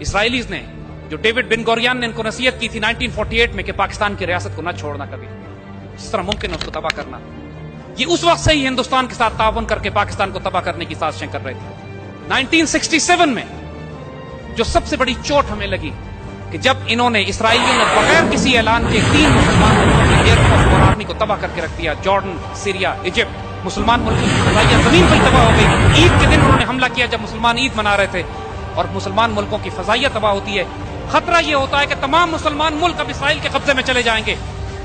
اسرائیلیز نے جو ڈیوڈ بن گوریان نے ان کو نصیحت کی تھی 1948 میں کہ پاکستان کی ریاست کو نہ چھوڑنا کبھی، جس طرح ممکن ہے اس کو تباہ کرنا، یہ اس وقت سے ہی ہندوستان کے ساتھ تعاون کر کے پاکستان کو تباہ کرنے کی سازشیں کر رہے تھے۔ 1967 میں جو سب سے بڑی چوٹ ہمیں لگی کہ جب انہوں نے اسرائیلیوں نے بغیر کسی اعلان کے 3 مسلمان ملکوں کی ایئر فورس اور آرمی کو تباہ کر کے رکھ دیا، جارڈن، سیریا، ایجپٹ۔ مسلمان ملکوں کی فضائیہ زمین پر تباہ ہو گئی۔ عید کے دن انہوں نے حملہ کیا جب مسلمان عید منا رہے تھے، اور مسلمان ملکوں کی فضائیہ تباہ ہوتی ہے۔ خطرہ یہ ہوتا ہے کہ تمام مسلمان ملک اب اسرائیل کے قبضے میں چلے جائیں گے۔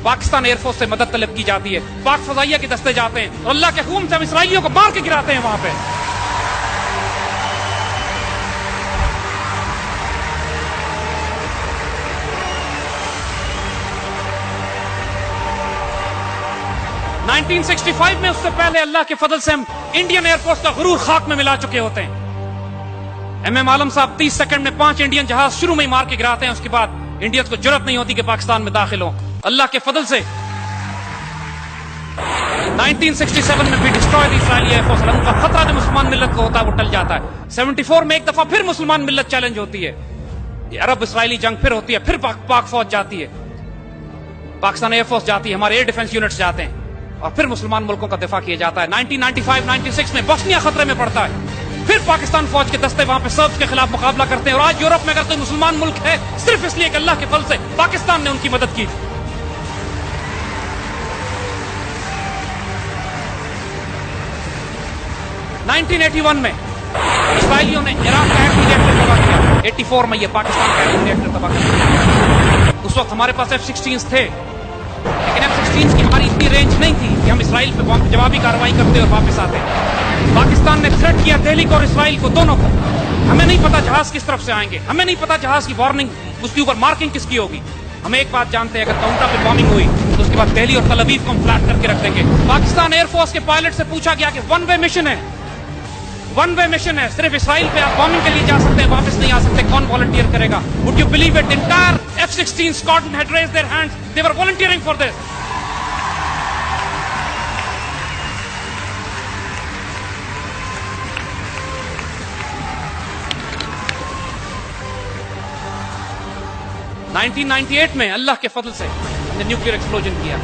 پاکستان ایئر فورس سے مدد طلب کی جاتی ہے، پاک فضائیہ کے دستے جاتے ہیں اور اللہ کے حکم سے ہم اسرائیلیوں کو مار کے گراتے ہیں وہاں پہ۔ نائنٹین 1965 میں، اس سے پہلے اللہ کے فضل سے ہم انڈین ایئر فورس کا غرور خاک میں ملا چکے ہوتے ہیں۔ ایم عالم صاحب 30 سیکنڈ میں 5 انڈین جہاز شروع میں ہی مار کے گراتے ہیں، اس کے بعد انڈینز کو جرأت نہیں ہوتی کہ پاکستان میں داخل ہوں۔ اللہ کے فضل سے 1967 میں بھی ڈسٹروائے دی اسرائیلی ایئر فورس۔ ان کا خطرہ جو مسلمان ملت کو ہوتا ہے وہ ٹل جاتا ہے۔ 74 میں ایک دفعہ پھر مسلمان ملت چیلنج ہوتی ہے، یہ عرب اسرائیلی جنگ پھر ہوتی ہے، پھر پاک فوج جاتی ہے، پاکستان ایئر فورس جاتی ہے، ہمارے ایئر ڈیفنس یونٹس جاتے ہیں، اور پھر مسلمان ملکوں کا دفاع کیا جاتا ہے۔ 1995-96 میں بوسنیا خطرے میں پڑتا ہے، پھر پاکستان فوج کے دستے وہاں پہ سربز کے خلاف مقابلہ کرتے ہیں، اور آج یورپ میں اگر کوئی مسلمان ملک ہے صرف اس لیے کہ اللہ کے فضل سے پاکستان نے ان کی مدد کی۔ 1981 میں اسرائیلیوں نے عراق کا ایٹمی ری ایکٹر تباہ کیا، 84 میں یہ پاکستان کا ایٹمی ری ایکٹر تباہ کیا۔ اس وقت ہمارے پاس F-16 تھے، لیکن F-16 کی ہماری اتنی رینج نہیں تھی کہ ہم اسرائیل پہ جوابی کارروائی کرتے اور واپس آتے۔ پاکستان نے تھریٹ کیا دہلی کو اور اسرائیل کو، دونوں کو۔ ہمیں نہیں پتا جہاز کس طرف سے آئیں گے، ہمیں نہیں پتا جہاز کی وارننگ، اس کے اوپر مارکنگ کس کی ہوگی۔ ہمیں ایک بات جانتے ہیں، اگر کاؤنٹا پہ بامبنگ ہوئی تو اس کے بعد دہلی اور تل ابیب کو ہم فلیٹ کر کے رکھ دیں گے۔ پاکستان ایئر فورس کے پائلٹ سے پوچھا گیا کہ ون وے مشن ہے، ون وے مشن ہے، صرف اسرائیل پہ آپ بامبنگ کے لیے جا سکتے ہیں، واپس نہیں آ سکتے، کون والنٹیئر کرے گا؟ Would you believe it? The entire F-16 squadron had raised their hands. They were volunteering for this. $1998 میں اللہ کے فضل سے ہم نے نیوکلیئر ایکسپلوژن کیا،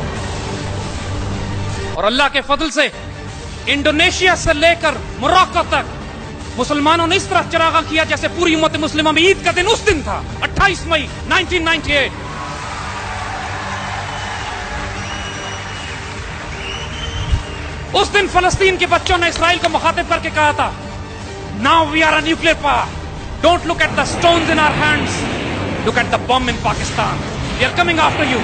اور اللہ کے فضل سے انڈونیشیا سے لے کر موراکو تک مسلمانوں نے اس طرح چراغاں کیا جیسے پوری امت مسلمہ میں عید کا دن اس دن تھا، 28 مئی 1998۔ اس دن فلسطین کے بچوں نے اسرائیل کو مخاطب کر کے کہا تھا، Now we are a nuclear power. Don't look at the stones in our hands. Look at the bomb in Pakistan. We are coming after you.